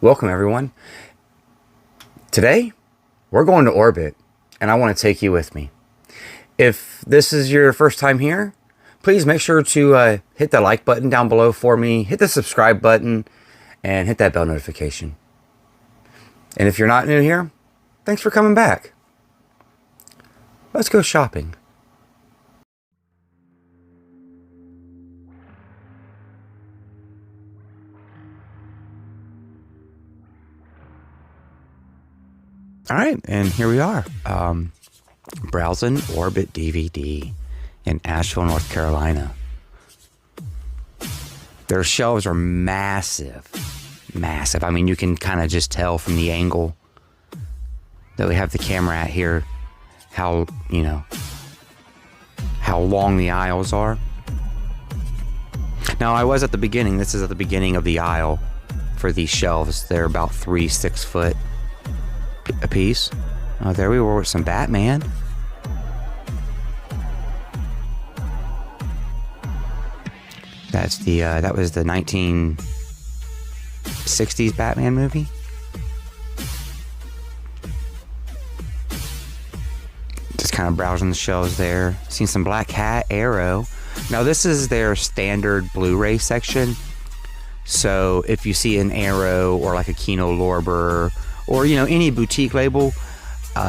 Welcome, everyone. Today, we're going to orbit, and I want to take you with me. If this is your first time here, please make sure to hit the like button down below for me, hit the subscribe button, and hit that bell notification. And if you're not new here, thanks for coming back. Let's go shopping. All right, and here we are, browsing Orbit DVD in Asheville, North Carolina. Their shelves are massive. I mean, you can kind of just tell from the angle that we have the camera at here how long the aisles are. Now, I was at the beginning. This is at the beginning of the aisle for these shelves. They're about 3 6-foot a piece. Oh, there we were with some Batman. That's the that was the 1960s Batman movie. Just kind of browsing the shelves there. Seen some Black Hat, Arrow. Now this is their standard Blu-ray section. So if you see an Arrow or like a Kino Lorber or any boutique label,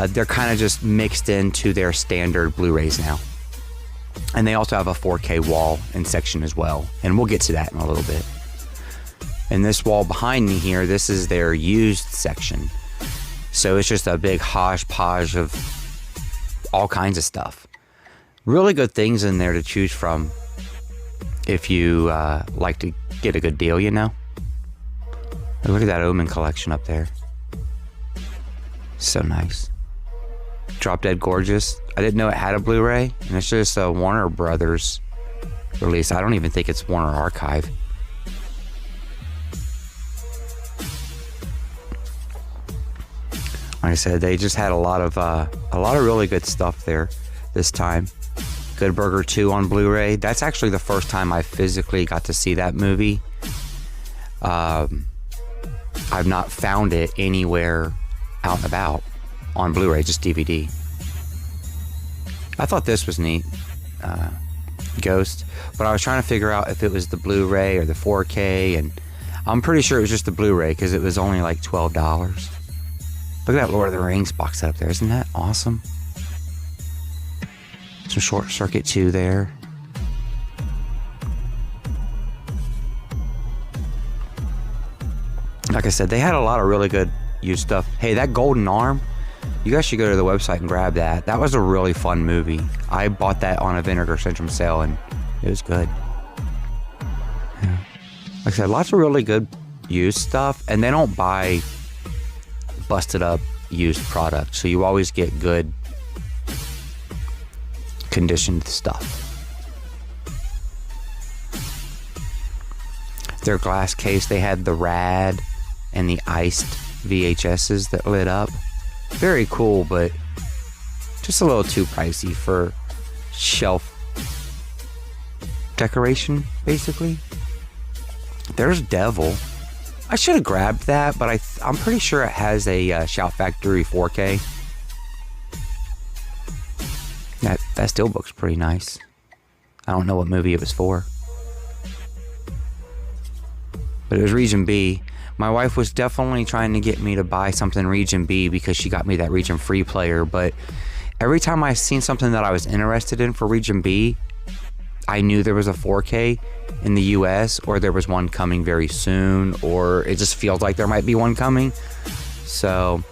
they're kind of just mixed into their standard Blu-rays now. And they also have a 4K wall and section as well, and we'll get to that in a little bit. And this wall behind me here, this is their used section. So it's just a big hodgepodge of all kinds of stuff. Really good things in there to choose from if you like to get a good deal, Look at that Omen collection up there. So nice. Drop Dead Gorgeous. I didn't know it had a Blu-ray, and it's just a Warner Brothers release. I don't even think it's Warner Archive. Like I said, they just had a lot of really good stuff there this time. Good Burger 2 on Blu-ray. That's actually the first time I physically got to see that movie. I've not found it anywhere out and about on Blu-ray, just DVD. I thought this was neat, Ghost, but I was trying to figure out if it was the Blu-ray or the 4K, and I'm pretty sure it was just the Blu-ray because it was only like $12. Look at that Lord of the Rings box set up there. Isn't that awesome? Some Short Circuit 2 there. Like I said, they had a lot of really good used stuff. Hey, that Golden Arm, you guys should go to the website and grab that. That was a really fun movie. I bought that on a Vinegar Syndrome sale, and it was good. Yeah. Like I said, lots of really good used stuff, and they don't buy busted up used products, so you always get good conditioned stuff. Their glass case, they had the Rad and the iced VHSs that lit up. Very cool, but just a little too pricey for shelf decoration, basically. There's Devil. I should have grabbed that, but I'm pretty sure it has a Shout Factory 4K. That steelbook's pretty nice. I don't know what movie it was for, but it was Region B. My wife was definitely trying to get me to buy something Region B because she got me that Region Free player, but every time I seen something that I was interested in for Region B, I knew there was a 4K in the US, or there was one coming very soon, or it just feels like there might be one coming. So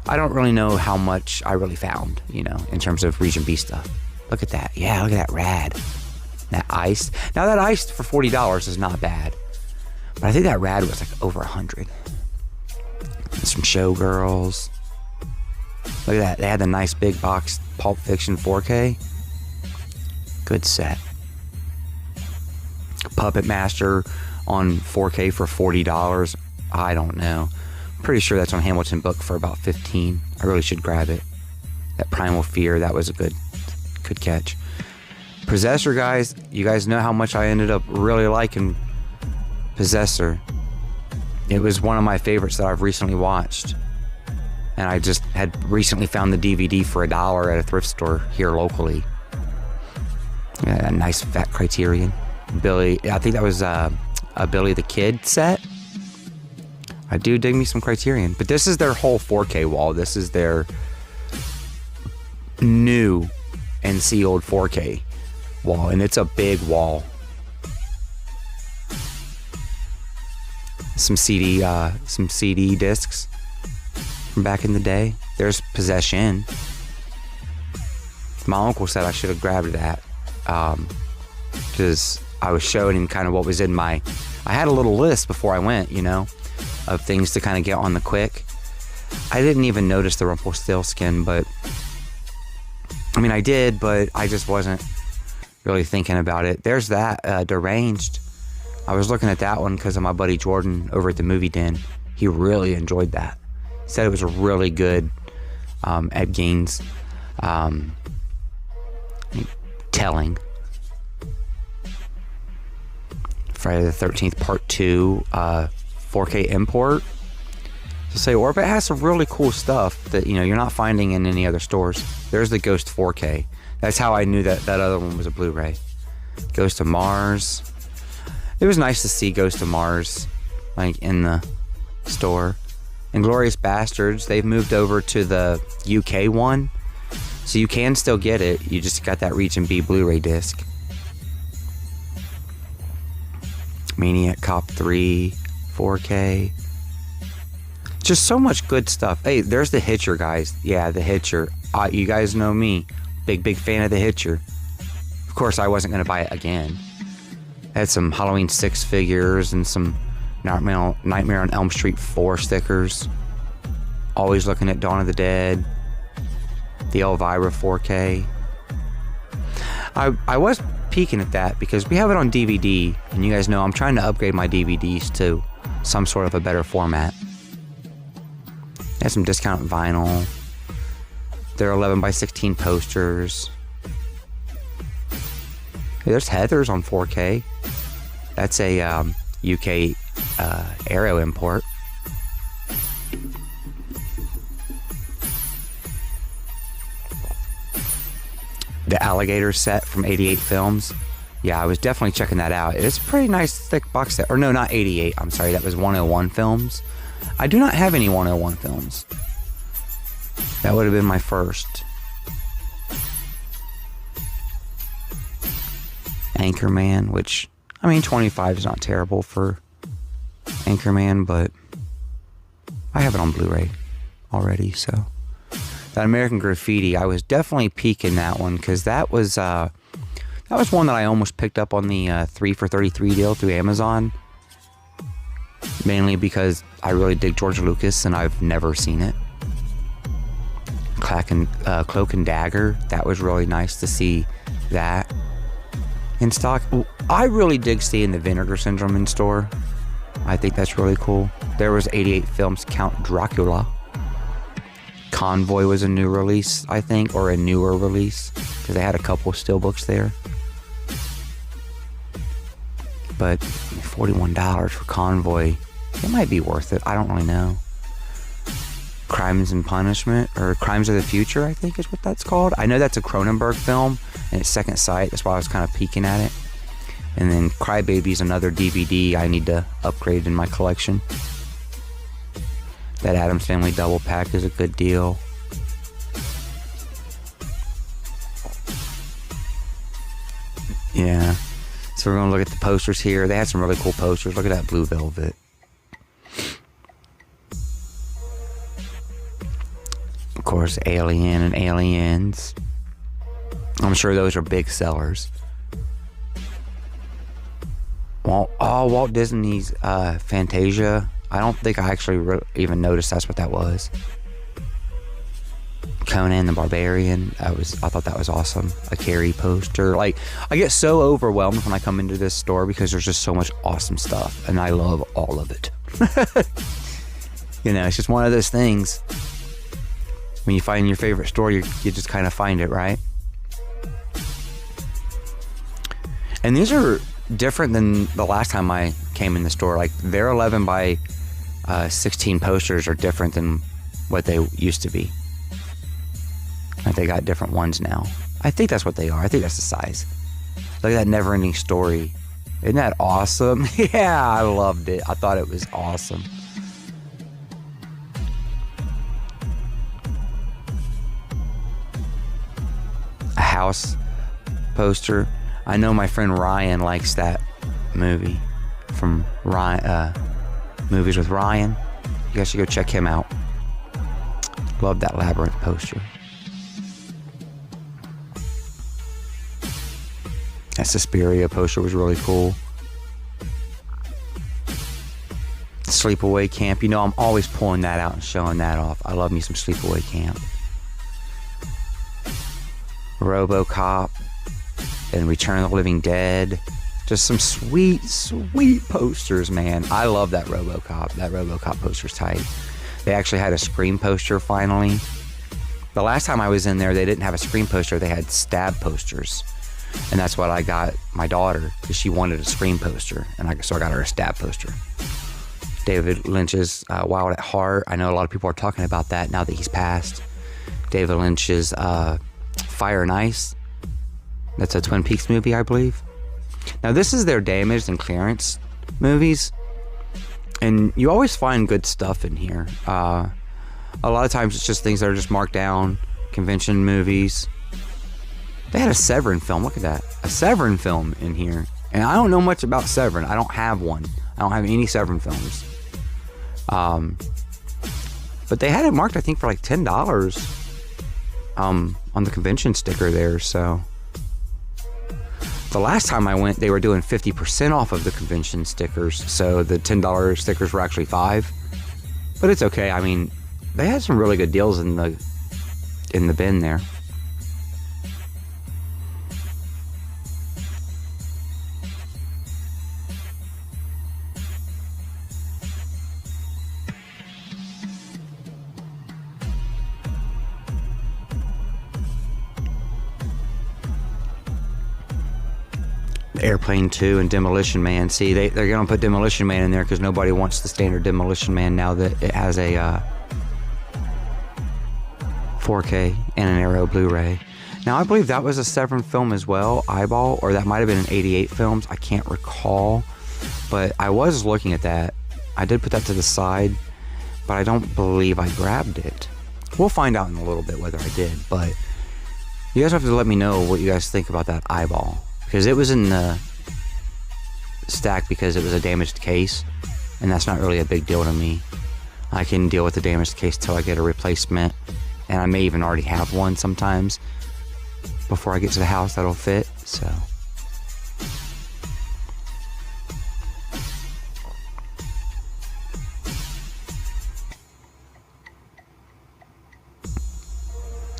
I don't really know how much I really found, in terms of Region B stuff. Look at that. Yeah, look at that Rad. That iced. Now that iced for $40 is not bad, but I think that Rad was like over 100. Some Showgirls. Look at that. They had the nice big box Pulp Fiction 4K. Good set. Puppet Master on 4K for $40. I don't know. I'm pretty sure that's on Hamilton Book for about $15. I really should grab it. That Primal Fear, that was a good catch. Possessor, guys, you guys know how much I ended up really liking Possessor. It was one of my favorites that I've recently watched. And I just had recently found the DVD for $1 at a thrift store here locally. Yeah, a nice fat Criterion. Billy, I think that was a Billy the Kid set. I do dig me some Criterion. But this is their whole 4K wall. This is their new and sealed 4K wall. And it's a big wall. Some CD discs from back in the day. There's Possession. My uncle said I should have grabbed that. Because I was showing him kind of what was in my... I had a little list before I went, you know, of things to kind of get on the quick. I didn't even notice the Rumpelstiltskin, but... I mean, I did, but I just wasn't really thinking about it. There's that, Deranged. I was looking at that one because of my buddy Jordan over at the Movie Den. He really enjoyed that. He said it was a really good Ed Gein telling. Friday the 13th Part 2 4K import. To say Orbit has some really cool stuff that, you know, you're not finding in any other stores. There's the Ghost 4K. That's how I knew that other one was a Blu-ray. Ghost of Mars. It was nice to see Ghost of Mars, like, in the store. Inglourious Bastards, they've moved over to the UK one, so you can still get it. You just got that Region B Blu-ray disc. Maniac Cop 3, 4K. Just so much good stuff. Hey, there's The Hitcher, guys. Yeah, The Hitcher. You guys know me. Big fan of The Hitcher. Of course, I wasn't going to buy it again. Had some Halloween 6 figures and some Nightmare on Elm Street 4 stickers. Always looking at Dawn of the Dead. The Elvira 4K. I was peeking at that because we have it on DVD, and you guys know I'm trying to upgrade my DVDs to some sort of a better format. Had some discount vinyl. There are 11x16 posters. Hey, there's Heathers on 4K. That's a UK Aero import. The Alligator set from 88 Films. Yeah, I was definitely checking that out. It's a pretty nice thick box set. Or no, not 88. I'm sorry, that was 101 Films. I do not have any 101 Films. That would have been my first. Anchorman, which, I mean, 25 is not terrible for Anchorman, but I have it on Blu-ray already, so. That American Graffiti, I was definitely peeking that one, because that was one that I almost picked up on the 3 for $33 deal through Amazon. Mainly because I really dig George Lucas, and I've never seen it. Cloak and Dagger, that was really nice to see that in stock. I really dig seeing the Vinegar Syndrome in store. I think that's really cool. There was 88 Films Count Dracula. Convoy was a new release, I think, or a newer release, because they had a couple steelbooks there. But $41 for Convoy, it might be worth it. I don't really know. Crimes and Punishment, or Crimes of the Future, I think is what that's called. I know that's a Cronenberg film, and it's Second Sight. That's why I was kind of peeking at it. And then Crybaby's another DVD I need to upgrade in my collection. That Addams Family double pack is a good deal. Yeah. So we're going to look at the posters here. They had some really cool posters. Look at that Blue Velvet. Of course, Alien and Aliens. I'm sure those are big sellers. Walt Disney's Fantasia. I don't think I actually even noticed that's what that was. Conan the Barbarian. I thought that was awesome. A Carrie poster. Like, I get so overwhelmed when I come into this store because there's just so much awesome stuff, and I love all of it. You know, it's just one of those things. When you find your favorite store, you just kind of find it, right? And these are different than the last time I came in the store. Like, they're 11 by 16 posters are different than what they used to be. Like they got different ones now. I think that's what they are. I think that's the size. Look at that never-ending story. Isn't that awesome? Yeah, I loved it. I thought it was awesome. A house poster. I know my friend Ryan likes that movie from Ryan, Movies with Ryan. You guys should go check him out. Love that Labyrinth poster. That Suspiria poster was really cool. Sleepaway Camp. You know, I'm always pulling that out and showing that off. I love me some Sleepaway Camp. RoboCop and Return of the Living Dead. Just some sweet, sweet posters, man. I love that RoboCop. That RoboCop poster's tight. They actually had a Scream poster finally. The last time I was in there, they didn't have a Scream poster. They had Stab posters. And that's what I got my daughter, because she wanted a Scream poster. And so I got her a Stab poster. David Lynch's Wild at Heart. I know a lot of people are talking about that now that he's passed. David Lynch's Fire and Ice. That's a Twin Peaks movie, I believe. Now, this is their damaged and clearance movies. And you always find good stuff in here. A lot of times it's just things that are just marked down. Convention movies. They had a Severin film. Look at that. A Severin film in here. And I don't know much about Severin. I don't have one. I don't have any Severin films. But they had it marked, I think, for like $10 on the convention sticker there. So the last time I went, they were doing 50% off of the convention stickers. So the $10 stickers were actually $5. But it's okay. I mean, they had some really good deals in the bin there. Airplane 2 and Demolition Man. See, they're going to put Demolition Man in there because nobody wants the standard Demolition Man now that it has a 4K and an Arrow Blu-ray. Now, I believe that was a Severin film as well, Eyeball, or that might have been an 88 Films. I can't recall, but I was looking at that. I did put that to the side, but I don't believe I grabbed it. We'll find out in a little bit whether I did, but you guys have to let me know what you guys think about that Eyeball. Because it was in the stack because it was a damaged case, and that's not really a big deal to me. I can deal with the damaged case till I get a replacement, and I may even already have one sometimes before I get to the house that'll fit, so.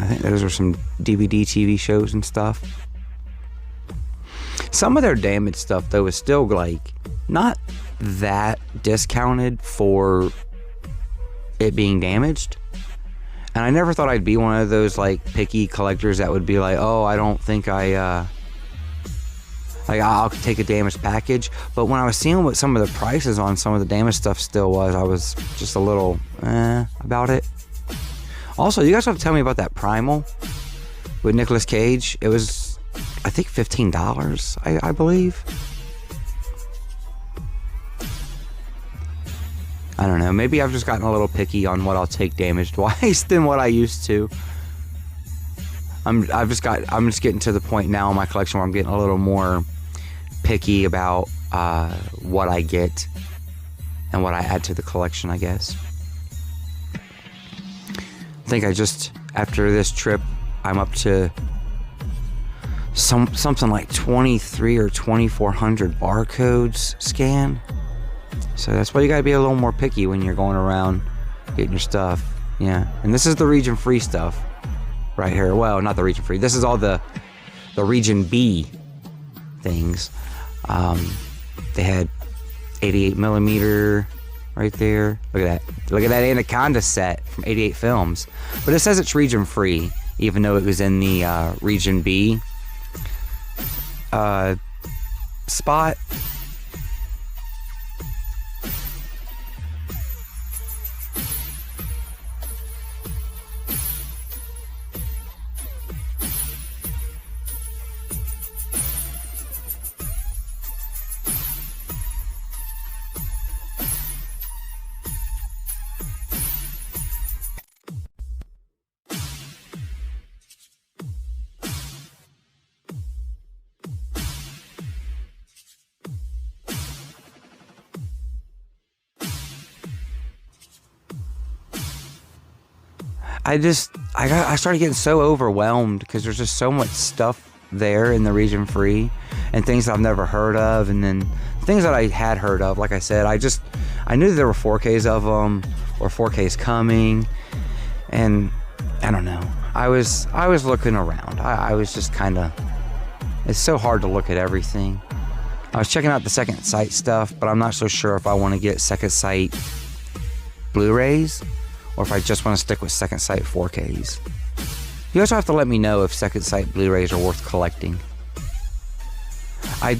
I think those are some DVD TV shows and stuff. Some of their damaged stuff, though, is still, like, not that discounted for it being damaged. And I never thought I'd be one of those, like, picky collectors that would be like, oh, I don't think I'll take a damaged package. But when I was seeing what some of the prices on some of the damaged stuff still was, I was just a little about it. Also, you guys have to tell me about that Primal with Nicolas Cage. It was, I think, $15, I believe. I don't know. Maybe I've just gotten a little picky on what I'll take damaged-wise than what I used to. I'm just getting to the point now in my collection where I'm getting a little more picky about what I get and what I add to the collection, I guess. I think after this trip, I'm up to something like 23 or 2,400 barcodes scanned. So that's why you gotta be a little more picky when you're going around getting your stuff. Yeah, and this is the region free stuff right here. Well, not the region free. This is all the region B things. They had 88 millimeter right there. Look at that. Look at that Anaconda set from 88 Films. But it says it's region free, even though it was in the region B spot. I started getting so overwhelmed because there's just so much stuff there in the region free, and things that I've never heard of, and then things that I had heard of. Like I said, I knew there were 4Ks of them, or 4Ks coming, and I don't know. I was looking around. I was just kind of. It's so hard to look at everything. I was checking out the Second Sight stuff, but I'm not so sure if I want to get Second Sight Blu-rays or if I just want to stick with Second Sight 4Ks. You also have to let me know if Second Sight Blu-rays are worth collecting. I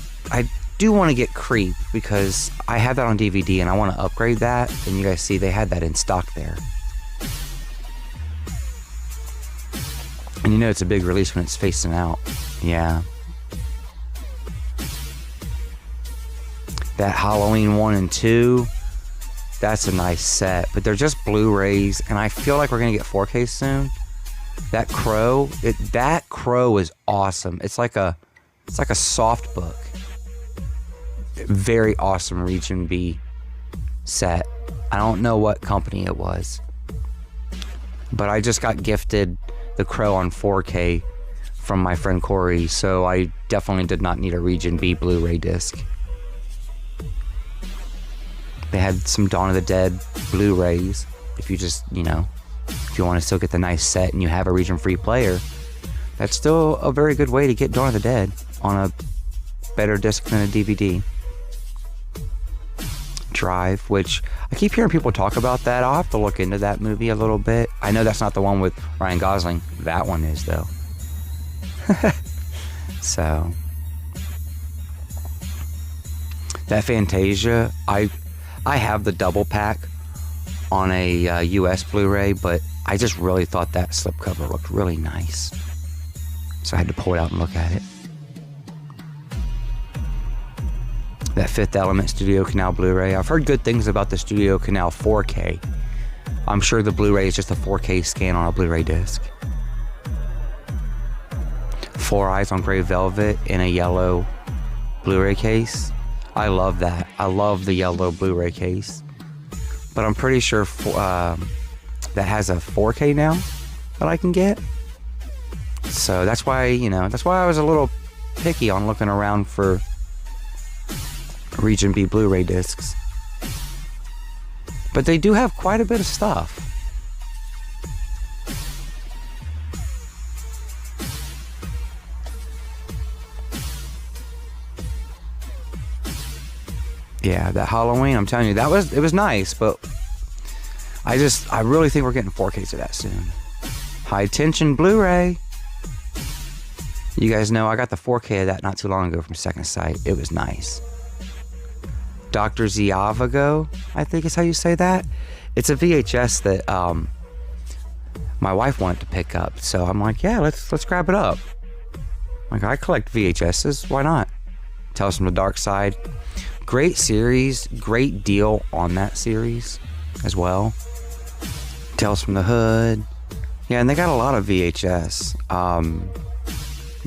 do want to get Creep because I have that on DVD and I want to upgrade that, and you guys see they had that in stock there. And you know it's a big release when it's facing out. Yeah. That Halloween 1 and 2, that's a nice set, but they're just Blu-rays, and I feel like we're gonna get 4K soon. That Crow is awesome. It's like a soft book. Very awesome Region B set. I don't know what company it was, but I just got gifted the Crow on 4K from my friend Corey, so I definitely did not need a Region B Blu-ray disc. They had some Dawn of the Dead Blu-rays. If you just, if you want to still get the nice set and you have a region-free player, that's still a very good way to get Dawn of the Dead on a better disc than a DVD. Drive, which I keep hearing people talk about that. I'll have to look into that movie a little bit. I know that's not the one with Ryan Gosling. That one is, though. So, that Fantasia, I have the double pack on a US Blu-ray, but I just really thought that slipcover looked really nice. So I had to pull it out and look at it. That Fifth Element Studio Canal Blu-ray. I've heard good things about the Studio Canal 4K. I'm sure the Blu-ray is just a 4K scan on a Blu-ray disc. Four Eyes on Grey Velvet in a yellow Blu-ray case. I love that. I love the yellow Blu-ray case. But I'm pretty sure that has a 4K now that I can get. So that's why, that's why I was a little picky on looking around for Region B Blu-ray discs. But they do have quite a bit of stuff. Yeah, that Halloween, I'm telling you, it was nice, but I really think we're getting 4Ks of that soon. High Tension Blu-ray. You guys know I got the 4K of that not too long ago from Second Sight. It was nice. Dr. Ziavago, I think is how you say that. It's a VHS that my wife wanted to pick up, so I'm like, yeah, let's grab it up. Like, I collect VHSs, why not? Tales from the Dark Side. Great series, great deal on that series as well. Tales from the Hood. Yeah, and they got a lot of VHS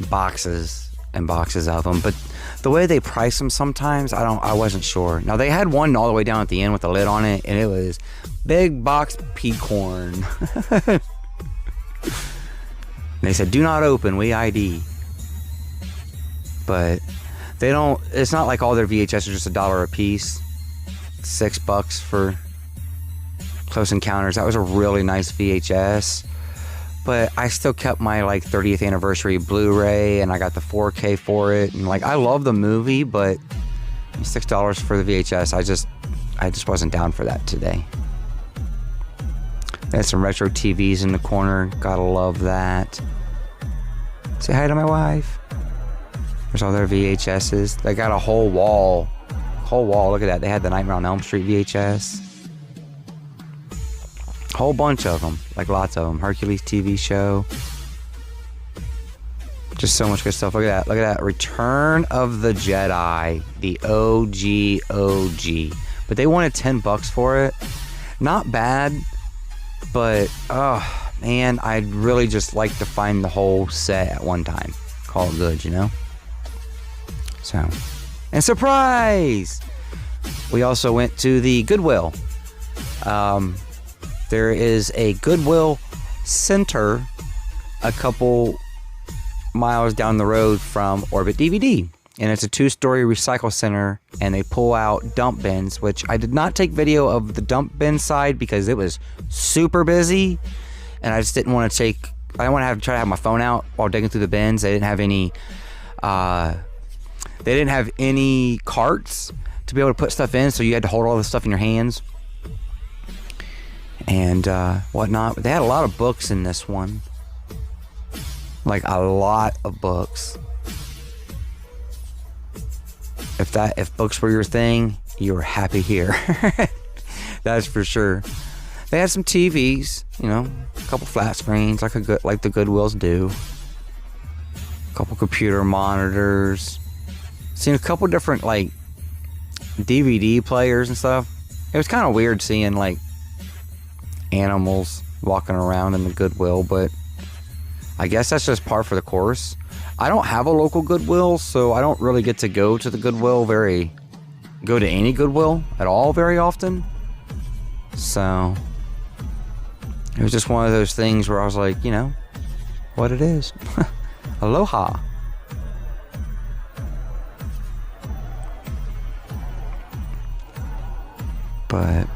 boxes and boxes of them, but the way they price them sometimes, I wasn't sure. Now, they had one all the way down at the end with a lid on it, and it was big box peacorn. They said, do not open, we ID. But it's not like all their VHS are just $1 a piece. $6 for Close Encounters. That was a really nice VHS. But I still kept my 30th anniversary Blu-ray, and I got the 4K for it. And I love the movie, but $6 for the VHS, I just wasn't down for that today. They had some retro TVs in the corner. Gotta love that. Say hi to my wife. There's all their VHSs. They got a whole wall. Look at that. They had the Nightmare on Elm Street VHS. Whole bunch of them. Lots of them. Hercules TV show. Just so much good stuff. Look at that. Return of the Jedi. The OG. But they wanted $10 for it. Not bad. But, oh, man, I'd really just like to find the whole set at one time. Call it good, So, and surprise! We also went to the Goodwill. There is a Goodwill center a couple miles down the road from Orbit DVD. And it's a 2-story recycle center, and they pull out dump bins, which I did not take video of the dump bin side because it was super busy, and I just didn't want to I didn't want to try to have my phone out while digging through the bins. They didn't have any carts to be able to put stuff in, so you had to hold all the stuff in your hands and whatnot. But they had a lot of books in this one, like a lot of books. If books were your thing, you were happy here. That's for sure. They had some TVs, a couple flat screens like the Goodwills do. A couple computer monitors. Seen a couple different DVD players and stuff. It was kind of weird seeing animals walking around in the Goodwill, but I guess that's just par for the course. I don't have a local Goodwill, so I don't really get to go to the Goodwill go to any Goodwill at all very often. So it was just one of those things where I was like, what it is. Aloha. But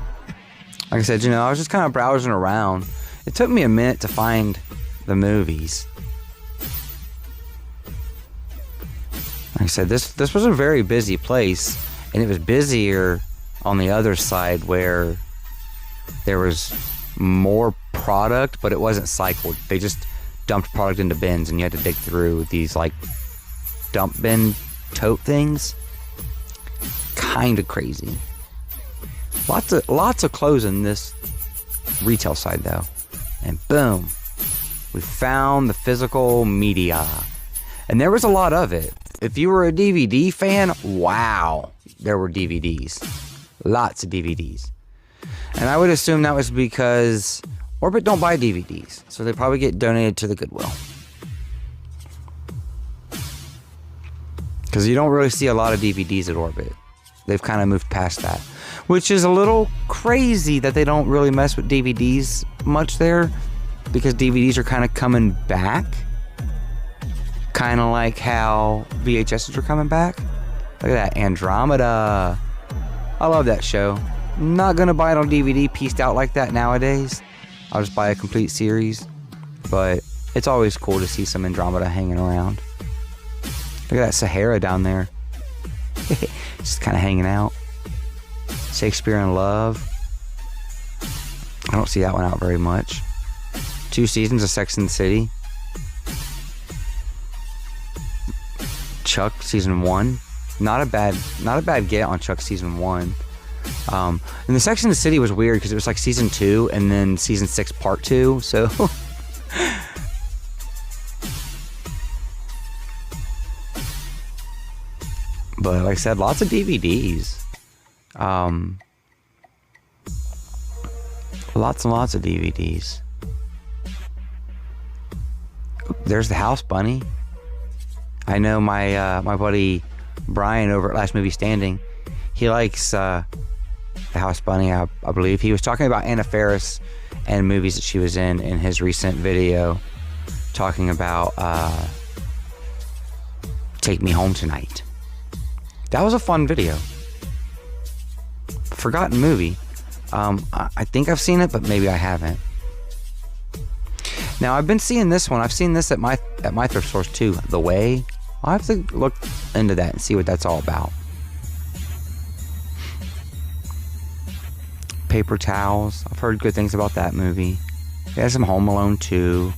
like I said, I was just kind of browsing around. It took me a minute to find the movies. Like I said, this was a very busy place, and it was busier on the other side where there was more product, but it wasn't cycled. They just dumped product into bins, and you had to dig through these dump bin tote things. Kind of crazy. Lots of clothes in this retail side though, and boom, we found the physical media, and there was a lot of it. If you were a DVD fan, wow, there were DVDs. Lots of DVDs. And I would assume that was because Orbit don't buy DVDs, so they probably get donated to the Goodwill. Because you don't really see a lot of DVDs at Orbit. They've kind of moved past that. Which is a little crazy that they don't really mess with DVDs much there, because DVDs are kind of coming back. Kind of like how VHSs are coming back. Look at that, Andromeda. I love that show. Not gonna buy it on DVD pieced out like that nowadays. I'll just buy a complete series. But it's always cool to see some Andromeda hanging around. Look at that Sahara down there. Just kind of hanging out. Shakespeare in Love. I don't see that one out very much. 2 seasons of Sex and the City. Chuck season 1. Not a bad get on Chuck season 1. And the Sex and the City was weird because it was season 2 and then season 6 part 2. So but like I said, lots of DVDs. Lots and lots of DVDs. There's the House Bunny. I know my buddy Brian over at Last Movie Standing, he likes the House Bunny, I believe. He was talking about Anna Faris and movies that she was in his recent video, talking about Take Me Home Tonight. That was a fun video. Forgotten movie. I think I've seen it, but maybe I haven't. Now I've been seeing this one. I've seen this at my thrift stores too. The Way. I'll have to look into that and see what that's all about. Paper Towels. I've heard good things about that movie. They had some Home Alone 2.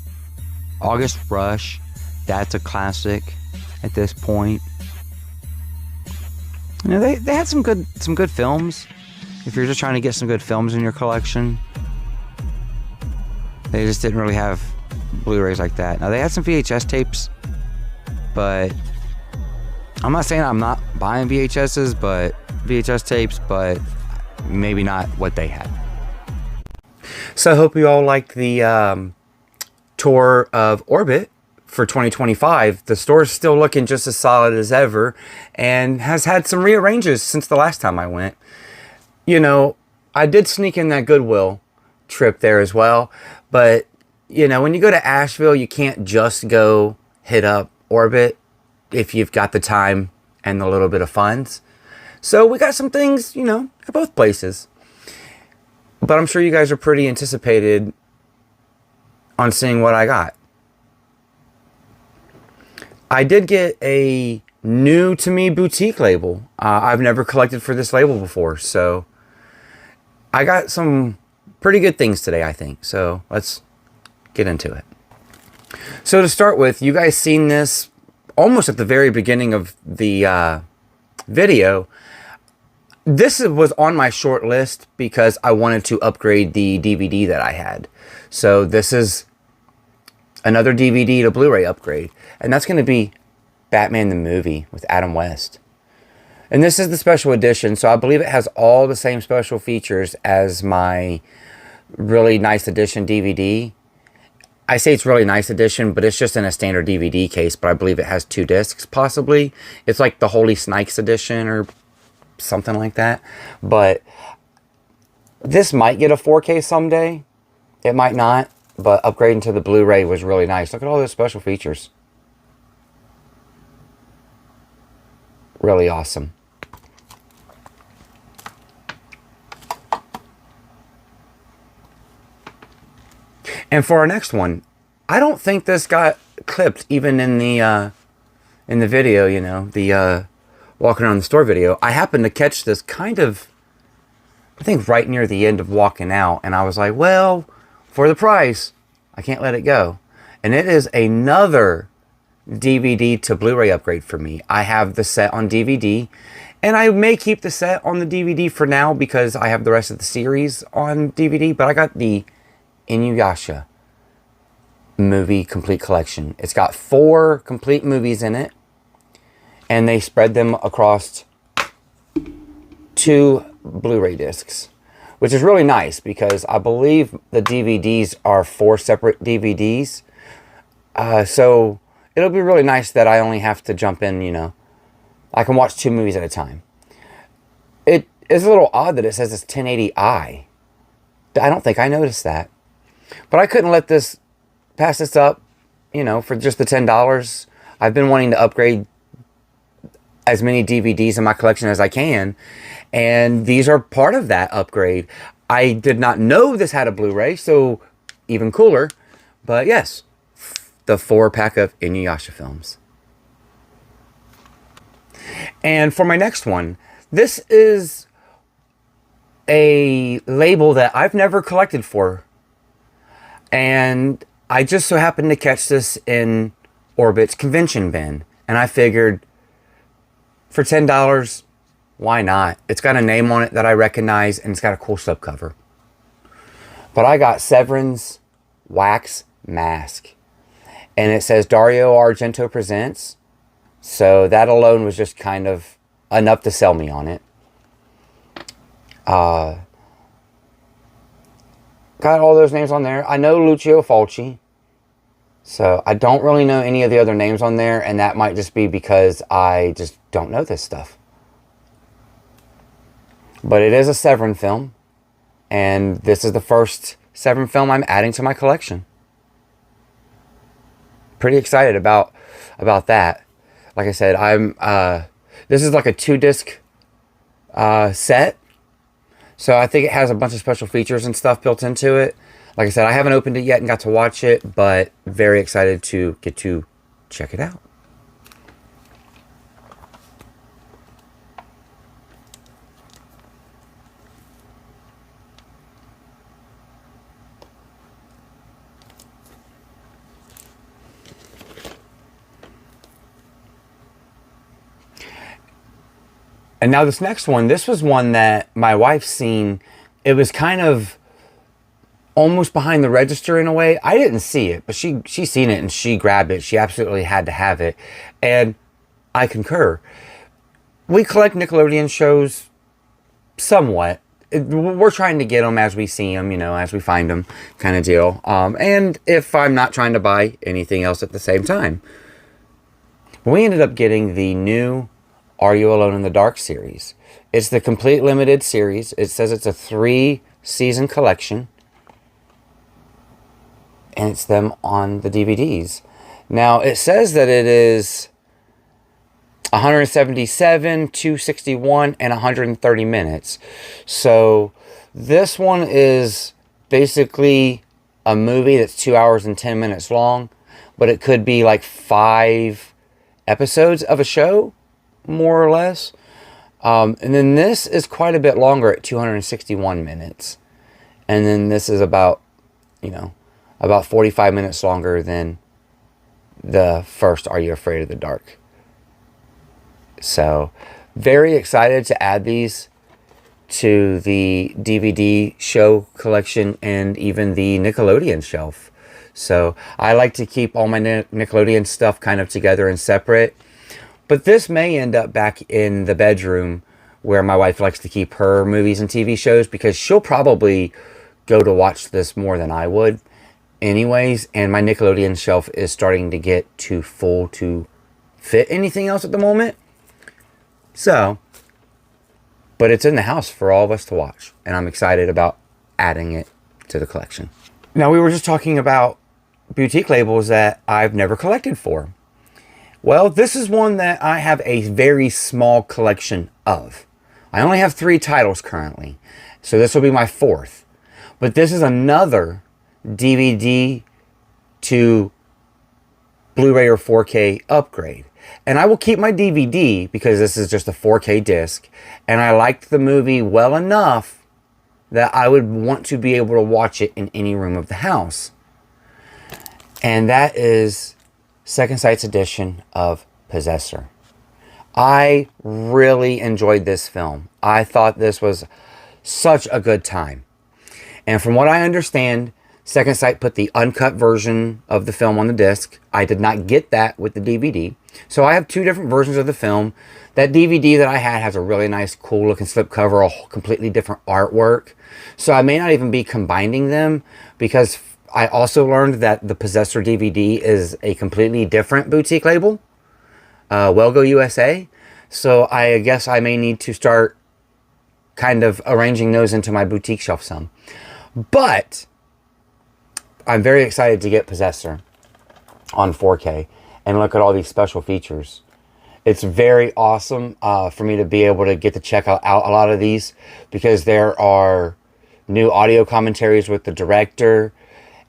August Rush. That's a classic at this point. They had some good films. If you're just trying to get some good films in your collection, they just didn't really have Blu-rays like that. Now they had some VHS tapes, but I'm not saying I'm not buying VHS tapes, but maybe not what they had. So I hope you all liked the tour of Orbit for 2025. The store's still looking just as solid as ever and has had some rearranges since the last time I went. I did sneak in that Goodwill trip there as well, but you know, when you go to Asheville, you can't just go hit up Orbit if you've got the time and a little bit of funds. So we got some things, you know, at both places. But I'm sure you guys are pretty anticipated on seeing what I got. I did get a new to me boutique label. I've never collected for this label before, so I got some pretty good things today, I think. So let's get into it. So to start with, you guys seen this almost at the very beginning of the video. This was on my short list because I wanted to upgrade the DVD that I had. So this is another DVD to Blu-ray upgrade. And that's going to be Batman the Movie with Adam West. And this is the special edition, so I believe it has all the same special features as my really nice edition DVD. I say it's really nice edition, but it's just in a standard DVD case, but I believe it has 2 discs, possibly. It's like the Holy Snikes edition or something like that. But this might get a 4K someday. It might not, but upgrading to the Blu-ray was really nice. Look at all those special features. Really awesome. And for our next one, I don't think this got clipped even in the video, you know, the walking around the store video. I happened to catch this kind of, I think right near the end of walking out, and I was like, well, for the price, I can't let it go. And it is another DVD to Blu-ray upgrade for me. I have the set on DVD, and I may keep the set on the DVD for now because I have the rest of the series on DVD, but I got the Inuyasha movie complete collection. It's got 4 complete movies in it, and they spread them across 2 Blu-ray discs, which is really nice because I believe the DVDs are 4 separate DVDs. So it'll be really nice that I only have to jump in, you know. I can watch 2 movies at a time. It is a little odd that it says it's 1080i. I don't think I noticed that. But I couldn't let this pass this up, you know, for just the $10. I've been wanting to upgrade as many DVDs in my collection as I can, and these are part of that upgrade. I did not know this had a Blu-ray, so even cooler. But yes, the 4-pack of Inuyasha films. And for my next one, this is a label that I've never collected for. And I just so happened to catch this in Orbit's convention bin. And I figured, for $10, why not? It's got a name on it that I recognize, and it's got a cool slipcover. But I got Severin's Wax Mask. And it says Dario Argento Presents. So that alone was just kind of enough to sell me on it. Got all those names on there. I know Lucio Fulci. So I don't really know any of the other names on there, and that might just be because I just don't know this stuff. But it is a Severin film, and this is the first Severin film I'm adding to my collection. Pretty excited about that. Like I said, this is like a 2-disc set. So I think it has a bunch of special features and stuff built into it. Like I said, I haven't opened it yet and got to watch it, but very excited to get to check it out. And now this next one, this was one that my wife's seen. It was kind of almost behind the register in a way. I didn't see it, but she's seen it and she grabbed it. She absolutely had to have it. And I concur. We collect Nickelodeon shows somewhat. We're trying to get them as we see them, you know, as we find them kind of deal. And if I'm not trying to buy anything else at the same time. We ended up getting the new Are You Alone in the Dark series. It's the complete limited series. It says it's a 3-season collection. and it's them on the DVDs. Now, it says that it is 177, 261, and 130 minutes. So this one is basically a movie that's 2 hours and 10 minutes long, but it could be like 5 episodes of a show, more or less. And then this is quite a bit longer at 261 minutes. And then this is about 45 minutes longer than the first Are You Afraid of the Dark? So, very excited to add these to the DVD show collection and even the Nickelodeon shelf. So, I like to keep all my Nickelodeon stuff kind of together and separate. But this may end up back in the bedroom where my wife likes to keep her movies and TV shows, because she'll probably go to watch this more than I would anyways. And my Nickelodeon shelf is starting to get too full to fit anything else at the moment. So, but it's in the house for all of us to watch, and I'm excited about adding it to the collection. Now, we were just talking about boutique labels that I've never collected for. Well, this is one that I have a very small collection of. I only have 3 titles currently, so this will be my 4th. But this is another DVD to Blu-ray or 4K upgrade. And I will keep my DVD because this is just a 4K disc. And I liked the movie well enough that I would want to be able to watch it in any room of the house. And that is Second Sight's edition of Possessor. I really enjoyed this film. I thought this was such a good time. And from what I understand, Second Sight put the uncut version of the film on the disc. I did not get that with the DVD. So I have 2 different versions of the film. That DVD that I had has a really nice, cool looking slipcover, a completely different artwork. So I may not even be combining them, because I also learned that the Possessor DVD is a completely different boutique label, Wellgo USA. So I guess I may need to start kind of arranging those into my boutique shelf some. But I'm very excited to get Possessor on 4K and look at all these special features. It's very awesome for me to be able to get to check out a lot of these, because there are new audio commentaries with the director,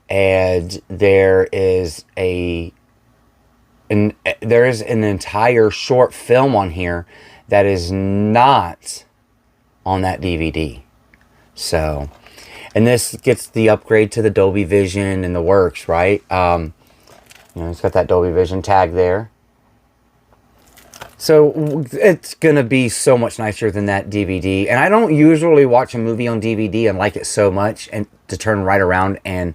and there is an entire short film on here that is not on that DVD. So, and this gets the upgrade to the Dolby Vision and the works, right? It's got that Dolby Vision tag there. So it's going to be so much nicer than that DVD. And I don't usually watch a movie on DVD and like it so much and to turn right around and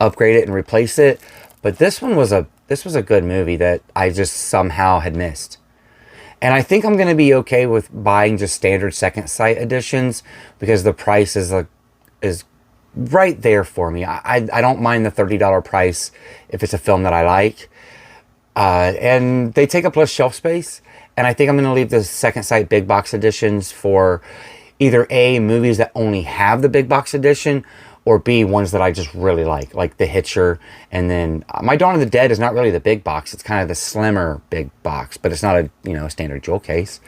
upgrade it and replace it. But this was a good movie that I just somehow had missed. And I think I'm going to be okay with buying just standard Second Sight editions, because the price is right there for me. I don't mind the $30 price if it's a film that I like. And they take up less shelf space. And I think I'm going to leave the Second Sight big box editions for either A, movies that only have the big box edition, or B, ones that I just really like The Hitcher. And then My Dawn of the Dead is not really the big box. It's kind of the slimmer big box, but it's not a standard jewel case.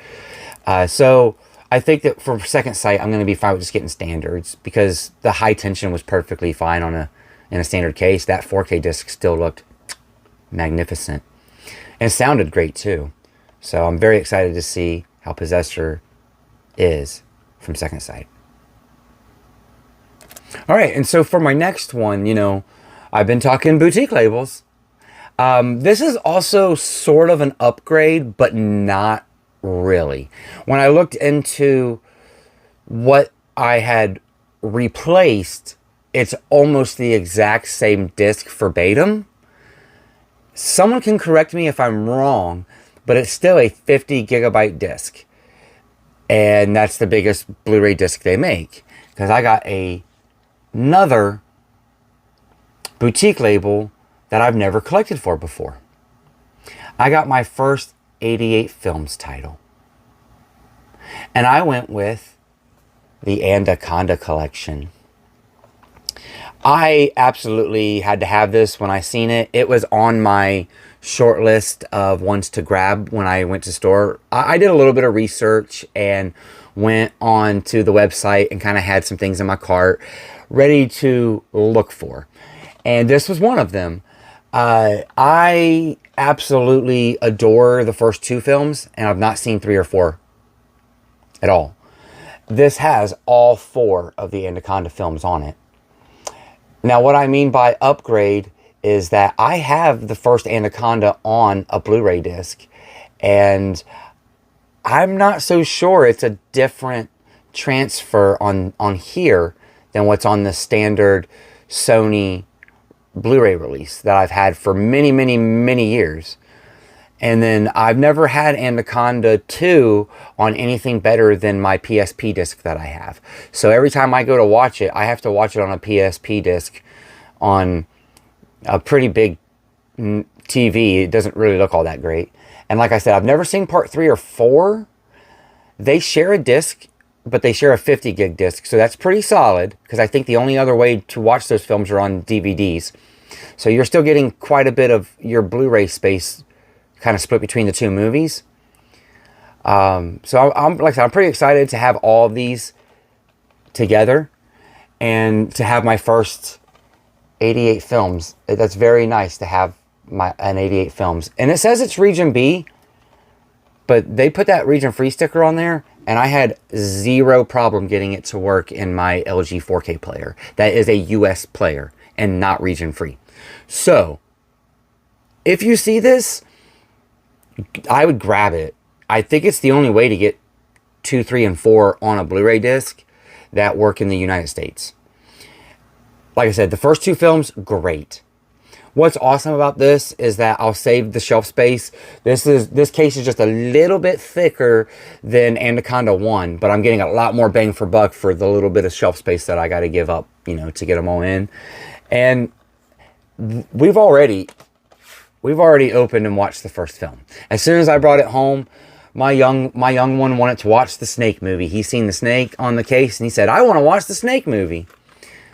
So I think that for Second Sight, I'm going to be fine with just getting standards, because the high tension was perfectly fine in a standard case. That 4K disc still looked magnificent and sounded great too. So I'm very excited to see how Possessor is from Second Sight. All right, and so for my next one, I've been talking boutique labels. This is also sort of an upgrade, but not really. When I looked into what I had replaced, it's almost the exact same disc verbatim. Someone can correct me if I'm wrong, but it's still a 50 gigabyte disc. And that's the biggest Blu-ray disc they make. Because I got another boutique label that I've never collected for before. I got my first 88 Films title. And I went with the Anaconda collection. I absolutely had to have this when I seen it. It was on my short list of ones to grab when I went to store. I did a little bit of research and went on to the website and kind of had some things in my cart ready to look for. And this was one of them. I absolutely adore the first two films, and I've not seen 3 or 4 at all. This has all 4 of the Anaconda films on it. Now, what I mean by upgrade is that I have the first Anaconda on a Blu-ray disc, and I'm not so sure it's a different transfer on here than what's on the standard Sony Blu-ray release that I've had for many, many, many years. And then I've never had Anaconda 2 on anything better than my PSP disc that I have. So every time I go to watch it, I have to watch it on a PSP disc on a pretty big TV. It doesn't really look all that great. And like I said, I've never seen part 3 or 4. They share a disc, but they share a 50 gig disc. So that's pretty solid, because I think the only other way to watch those films are on DVDs. So you're still getting quite a bit of your Blu-ray space kind of split between the 2 movies. So I'm like I said, I'm pretty excited to have all of these together and to have my first 88 films. That's very nice to have an 88 films. And it says it's region B, but they put that region free sticker on there, and I had zero problem getting it to work in my LG 4K player. That is a US player and not region free. So if you see this, I would grab it. I think it's the only way to get 2, 3, and 4 on a Blu-ray disc that work in the United States. Like I said, the first 2 films, great. What's awesome about this is that I'll save the shelf space. This case is just a little bit thicker than Anaconda 1, but I'm getting a lot more bang for buck for the little bit of shelf space that I got to give up, you know, to get them all in. And we've already opened and watched the first film. As soon as I brought it home, my young one wanted to watch the Snake movie. He's seen the snake on the case, and he said, "I want to watch the Snake movie."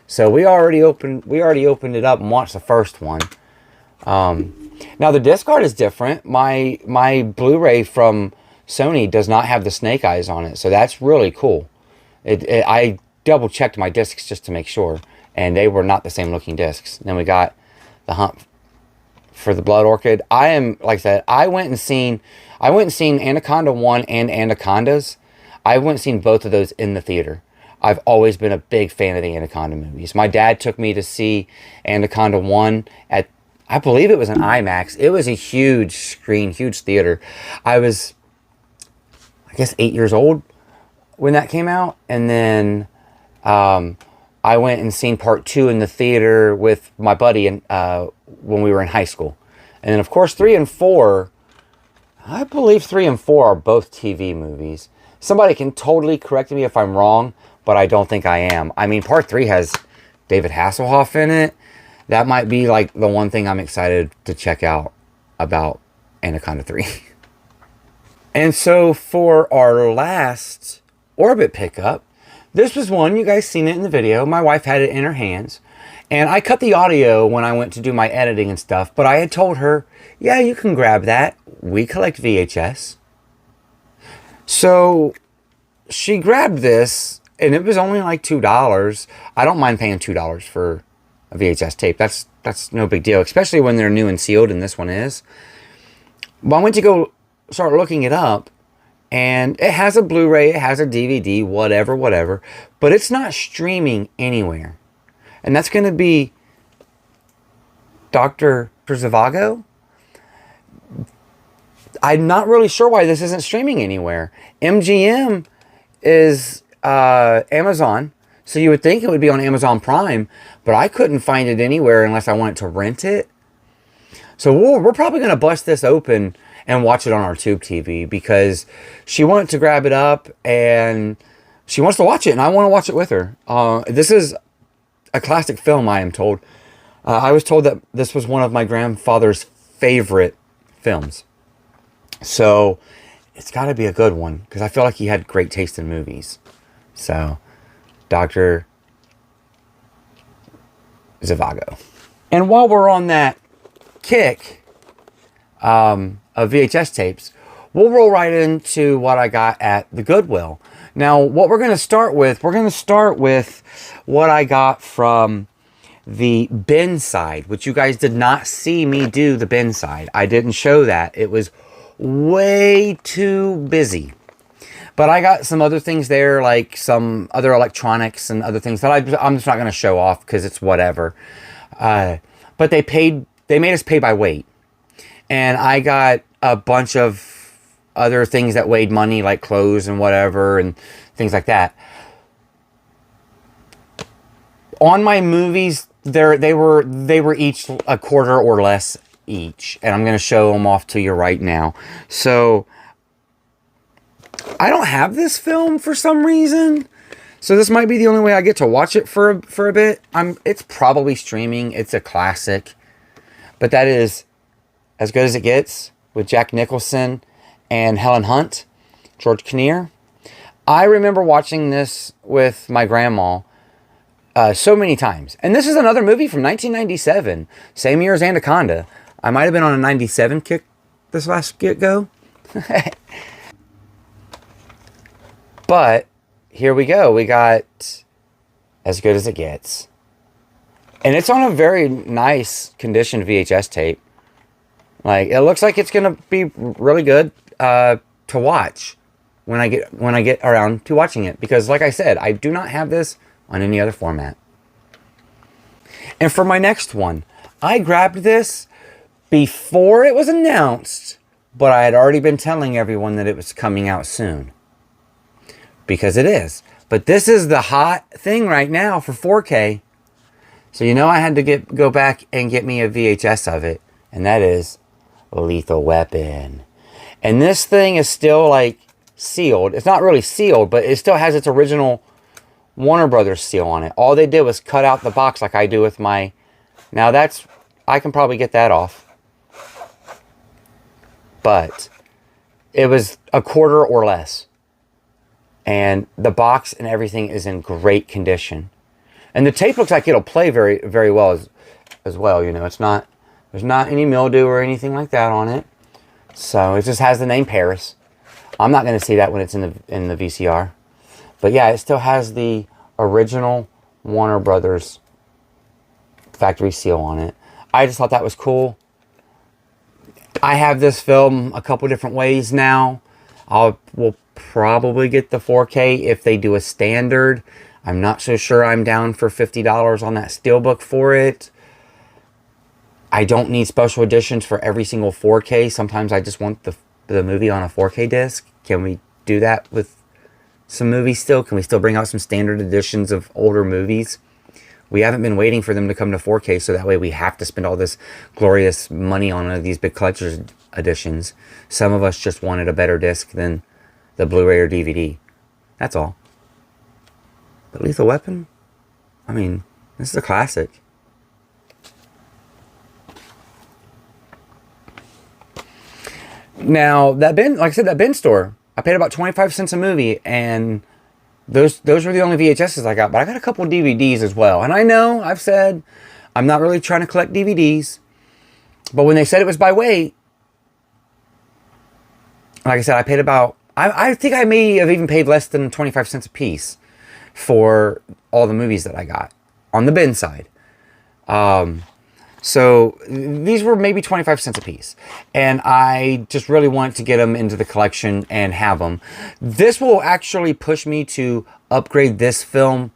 So we already opened it up and watched the first one. Now the disc art is different. My Blu-ray from Sony does not have the snake eyes on it, so that's really cool. I double checked my discs just to make sure, and they were not the same looking discs. Then we got The Hunt for the Blood Orchid. Like I said, I went and seen Anaconda 1 and Anacondas. I went and seen both of those in the theater. I've always been a big fan of the Anaconda movies. My dad took me to see Anaconda 1 at, I believe it was an IMAX. It was a huge screen, huge theater. I was, I guess, 8 years old when that came out. And then I went and seen part 2 in the theater with my buddy when we were in high school. And then, of course, 3 and 4, I believe 3 and 4 are both TV movies. Somebody can totally correct me if I'm wrong, but I don't think I am. I mean, part 3 has David Hasselhoff in it. That might be like the one thing I'm excited to check out about Anaconda 3. And so for our last Orbit pickup, this was one, you guys seen it in the video. My wife had it in her hands. And I cut the audio when I went to do my editing and stuff, but I had told her, yeah, you can grab that. We collect VHS. So she grabbed this, and it was only like $2. I don't mind paying $2 for a VHS tape. That's no big deal, especially when they're new and sealed, and this one is. But I went to go start looking it up, and it has a Blu-ray, it has a DVD, whatever, but it's not streaming anywhere. And that's going to be Dr. Zhivago. I'm not really sure why this isn't streaming anywhere. MGM is Amazon, so you would think it would be on Amazon Prime, but I couldn't find it anywhere unless I wanted to rent it. So we're probably going to bust this open and watch it on our tube TV, because she wanted to grab it up and she wants to watch it, and I want to watch it with her. This is a classic film, I am told. I was told that this was one of my grandfather's favorite films. So it's got to be a good one, because I feel like he had great taste in movies. So, Dr. Zhivago. And while we're on that kick of VHS tapes, we'll roll right into what I got at the Goodwill. Now, what we're going to start with, what I got from the bin side, which you guys did not see me do the bin side. I didn't show that. It was way too busy. But I got some other things there, like some other electronics and other things that I'm just not going to show off because it's whatever. But they made us pay by weight. And I got a bunch of other things that weighed money, like clothes and whatever, and things like that. On my movies, they were each a quarter or less each, and I'm going to show them off to you right now. So I don't have this film for some reason, so this might be the only way I get to watch it for a bit. It's probably streaming. It's a classic, but that is As Good as It Gets with Jack Nicholson and Helen Hunt, George Kinnear. I remember watching this with my grandma so many times. And this is another movie from 1997, same year as Anaconda. I might have been on a 97 kick this last get-go. But here we go. We got As Good as It Gets. And it's on a very nice conditioned VHS tape. Like, it looks like it's going to be really good to watch when I get around to watching it, because like I said, I do not have this on any other format. And for my next one, I grabbed this before it was announced, but I had already been telling everyone that it was coming out soon, because it is. But this is the hot thing right now for 4K, so you know I had to go back and get me a VHS of it, and that is Lethal Weapon. And this thing is still like sealed. It's not really sealed, but it still has its original Warner Brothers seal on it. All they did was cut out the box like I do with my... Now that's... I can probably get that off. But it was a quarter or less. And the box and everything is in great condition. And the tape looks like it'll play very, very well as well. You know, it's not... There's not any mildew or anything like that on it. So it just has the name Paris. I'm not going to see that when it's in the VCR. But yeah, it still has the original Warner Brothers factory seal on it. I just thought that was cool. I have this film a couple different ways now. We'll probably get the 4K if they do a standard. I'm not so sure I'm down for $50 on that steelbook for it. I don't need special editions for every single 4K. Sometimes I just want the movie on a 4K disc. Can we do that with some movies still? Can we still bring out some standard editions of older movies? We haven't been waiting for them to come to 4K, so that way we have to spend all this glorious money on these big collector's editions. Some of us just wanted a better disc than the Blu-ray or DVD. That's all. But Lethal Weapon? I mean, this is a classic. Now, that bin, like I said, that bin store, I paid about 25 cents a movie, and those were the only VHSs I got. But I got a couple DVDs as well. And I know, I've said, I'm not really trying to collect DVDs. But when they said it was by weight, like I said, I paid about, I think I may have even paid less than 25 cents a piece for all the movies that I got on the bin side. So these were maybe 25 cents a piece. And I just really wanted to get them into the collection and have them. This will actually push me to upgrade this film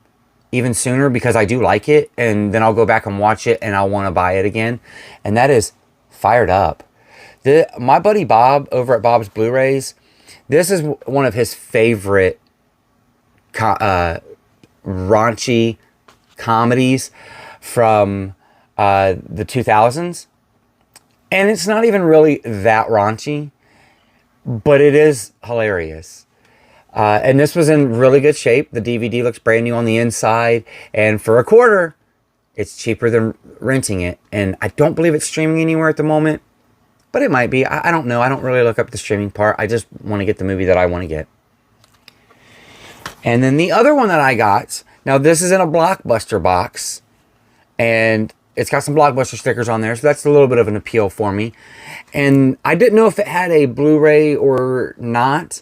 even sooner because I do like it. And then I'll go back and watch it and I'll want to buy it again. And that is Fired Up. My buddy Bob over at Bob's Blu-rays, this is one of his favorite raunchy comedies from... the 2000s, and it's not even really that raunchy, but it is hilarious. And this was in really good shape. The DVD looks brand new on the inside, and for a quarter, it's cheaper than renting it. And I don't believe it's streaming anywhere at the moment, but it might be. I don't know. I don't really look up the streaming part. I just want to get the movie that I want to get. And then the other one that I got, now this is in a Blockbuster box. And it's got some Blockbuster stickers on there, so that's a little bit of an appeal for me. And I didn't know if it had a Blu-ray or not.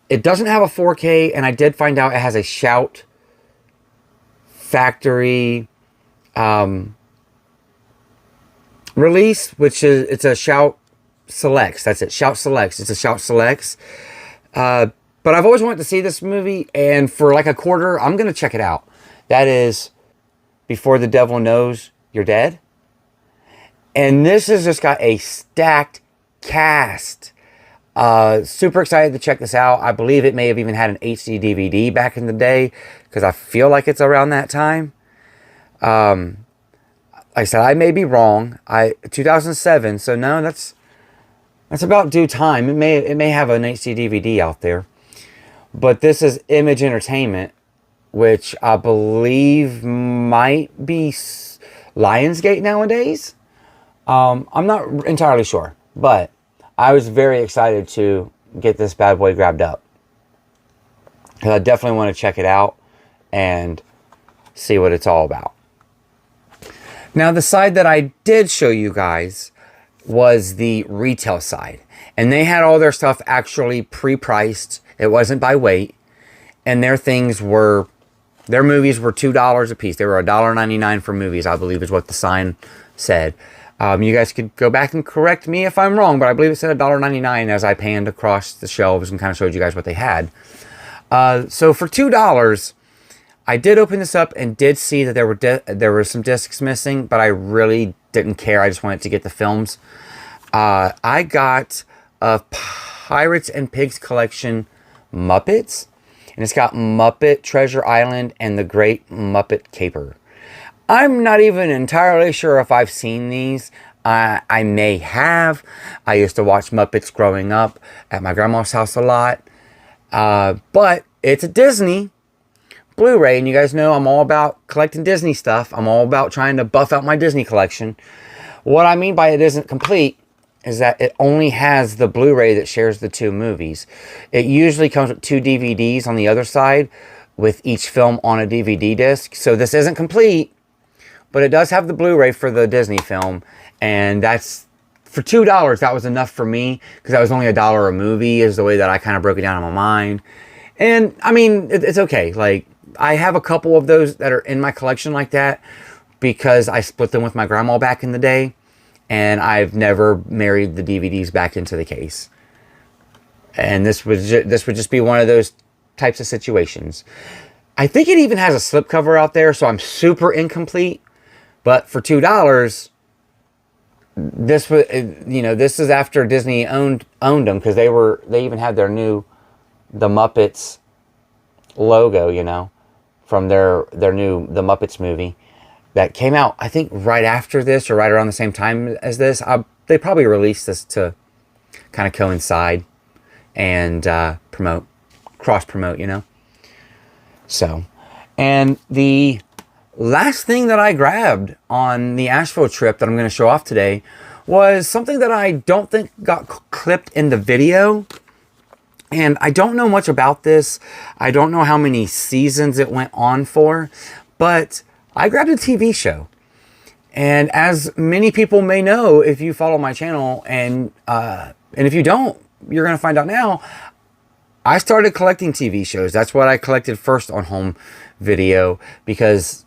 It doesn't have a 4K, and I did find out it has a Shout Factory release, which is, it's a Shout Selects. That's it, Shout Selects. It's a Shout Selects. But I've always wanted to see this movie, and for like a quarter, I'm going to check it out. That is Before the Devil Knows You're Dead. And this has just got a stacked cast. Super excited to check this out. I believe it may have even had an HD DVD back in the day, because I feel like it's around that time. Like I said, I may be wrong. 2007, so no, that's about due time. It may have an HD DVD out there. But this is Image Entertainment, which I believe might be Lionsgate nowadays. I'm not entirely sure, but I was very excited to get this bad boy grabbed up. I definitely want to check it out and see what it's all about. Now, the side that I did show you guys was the retail side. And they had all their stuff actually pre-priced. It wasn't by weight. And their movies were $2 a piece. They were $1.99 for movies, I believe is what the sign said. You guys could go back and correct me if I'm wrong, but I believe it said $1.99 as I panned across the shelves and kind of showed you guys what they had. So for $2, I did open this up and did see that there were some discs missing, but I really didn't care. I just wanted to get the films. I got a Pirates and Pigs collection Muppets, and it's got Muppet Treasure Island and The Great Muppet Caper. I'm not even entirely sure if I've seen these. I may have. I used to watch Muppets growing up at my grandma's house a lot. But it's a Disney Blu-ray, and you guys know I'm all about collecting Disney stuff. I'm all about trying to buff out my Disney collection. What I mean by it isn't complete is that it only has the Blu-ray that shares the two movies. It usually comes with 2 DVDs on the other side with each film on a DVD disc. So this isn't complete, but it does have the Blu-ray for the Disney film. And that's, for $2, that was enough for me, because that was only $1 a movie is the way that I kind of broke it down in my mind. And I mean, it's okay. Like, I have a couple of those that are in my collection like that because I split them with my grandma back in the day. And I've never married the DVDs back into the case. And this would just be one of those types of situations. I think it even has a slipcover out there, so I'm super incomplete. But for $2, this was, this is after Disney owned them, because they even had the Muppets logo, from their new The Muppets movie. That came out, I think, right after this or right around the same time as this. They probably released this to kind of coincide and cross-promote, So, and the last thing that I grabbed on the Asheville trip that I'm going to show off today was something that I don't think got clipped in the video. And I don't know much about this. I don't know how many seasons it went on for, but I grabbed a TV show. And as many people may know, if you follow my channel, and if you don't, you're going to find out now, I started collecting TV shows. That's what I collected first on home video, because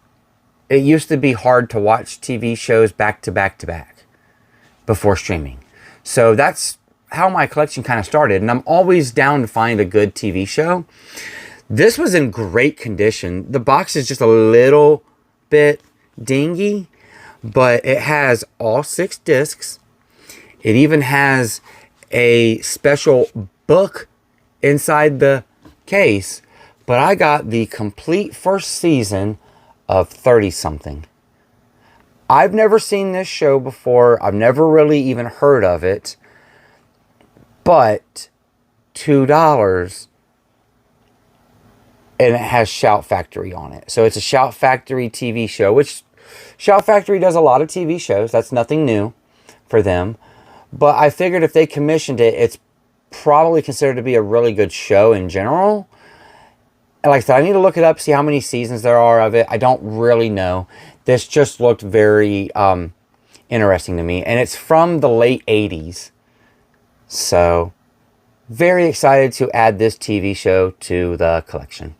it used to be hard to watch TV shows back to back to back before streaming. So that's how my collection kind of started. And I'm always down to find a good TV show. This was in great condition. The box is just a little bit dingy, but it has all 6 discs. It even has a special book inside the case, but I got the complete first season of 30-something. I've never seen this show before. I've never really even heard of it, but $2, and it has Shout Factory on it. So it's a Shout Factory TV show, which Shout Factory does a lot of TV shows. That's nothing new for them. But I figured if they commissioned it, it's probably considered to be a really good show in general. And like I said, I need to look it up, see how many seasons there are of it. I don't really know. this just looked very interesting to me. And it's from the late 80s. So, very excited to add this TV show to the collection.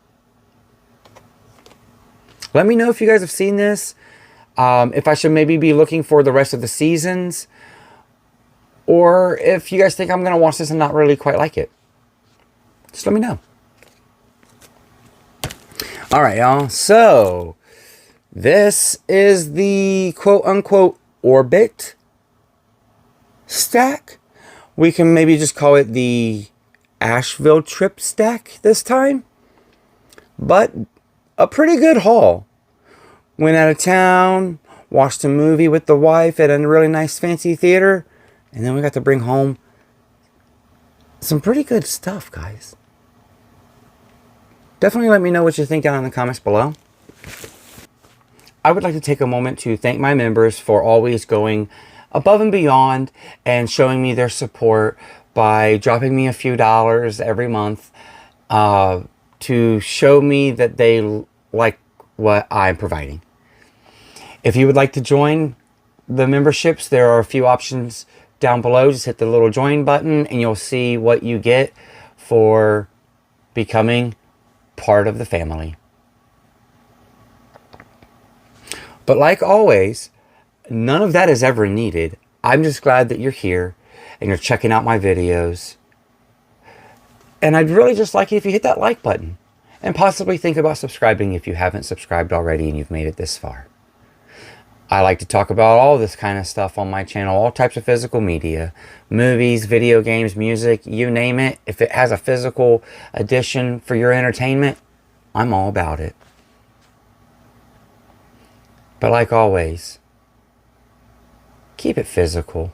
Let me know if you guys have seen this. If I should maybe be looking for the rest of the seasons. Or if you guys think I'm going to watch this and not really quite like it. Just let me know. Alright, y'all. So, this is the quote-unquote Orbit stack. We can maybe just call it the Asheville trip stack this time. But a pretty good haul. Went out of town, watched a movie with the wife at a really nice fancy theater, and then we got to bring home some pretty good stuff, guys. Definitely let me know what you think down in the comments below. I would like to take a moment to thank my members for always going above and beyond and showing me their support by dropping me a few dollars every month to show me that they like what I'm providing. If you would like to join the memberships, there are a few options down below. Just hit the little join button and you'll see what you get for becoming part of the family. But like always, none of that is ever needed. I'm just glad that you're here and you're checking out my videos. And I'd really just like it if you hit that like button and possibly think about subscribing if you haven't subscribed already and you've made it this far. I like to talk about all this kind of stuff on my channel, all types of physical media, movies, video games, music, you name it. If it has a physical addition for your entertainment, I'm all about it. But like always, keep it physical.